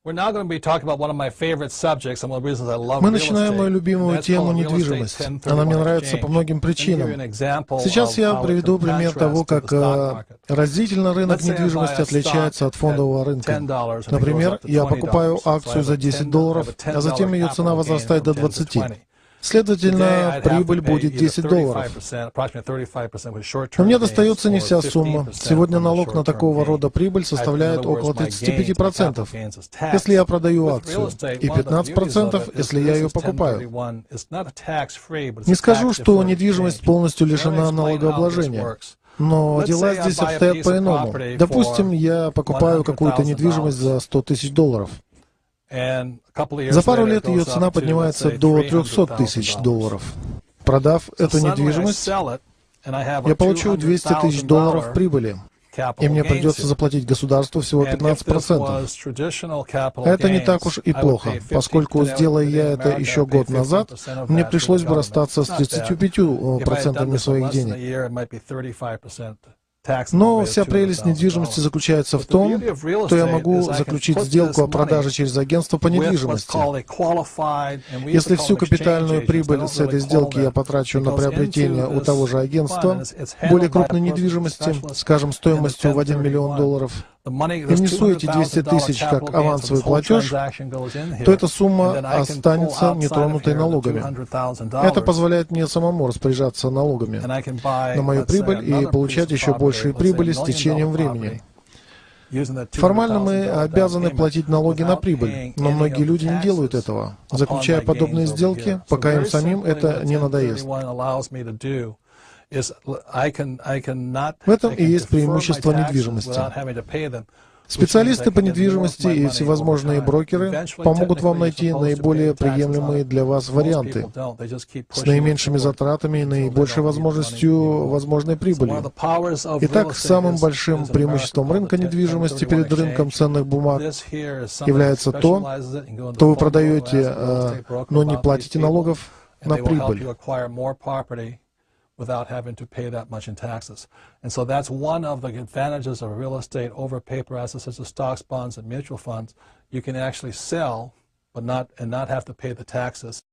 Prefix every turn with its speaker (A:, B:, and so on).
A: Мы
B: начинаем мою любимую тему недвижимость. Она мне нравится по многим причинам. Сейчас я приведу пример того, как разительно рынок недвижимости отличается от фондового рынка. Например, я покупаю акцию за $10, а затем ее цена возрастает до 20. Следовательно, прибыль будет $10. Но мне достается не вся сумма. Сегодня налог на такого рода прибыль составляет около 35%, если я продаю акцию, и 15%, если я ее покупаю. Не скажу, что недвижимость полностью лишена налогообложения. Но дела здесь обстоят по-иному. Допустим, я покупаю какую-то недвижимость за $100 000. За пару лет ее цена поднимается до $300 000. Продав эту недвижимость, я получу $200 000 прибыли, и мне придется заплатить государству всего 15%. Это не так уж и плохо, поскольку, сделая я это еще год назад, мне пришлось бы расстаться с 35% своих денег. Но вся прелесть недвижимости заключается в том, что я могу заключить сделку о продаже через агентство по недвижимости. Если всю капитальную прибыль с этой сделки я потрачу на приобретение у того же агентства более крупной недвижимости, скажем, стоимостью в $1 миллион, и внесу эти 200 000 как авансовый платеж, то эта сумма останется нетронутой налогами. Это позволяет мне самому распоряжаться налогами на мою прибыль и получать еще большие прибыли с течением времени. Формально мы обязаны платить налоги на прибыль, но многие люди не делают этого, заключая подобные сделки, пока им самим это не надоест. В этом и есть преимущество недвижимости. Специалисты по недвижимости и всевозможные брокеры помогут вам найти наиболее приемлемые для вас варианты с наименьшими затратами и наибольшей возможностью возможной прибыли. Итак, самым большим преимуществом рынка недвижимости перед рынком ценных бумаг является то, что вы продаете, но не платите налогов на прибыль.
A: Without having to pay that much in taxes. And so that's one of the advantages of real estate over paper assets such as stocks, bonds, and mutual funds. You can actually sell, but not have to pay the taxes.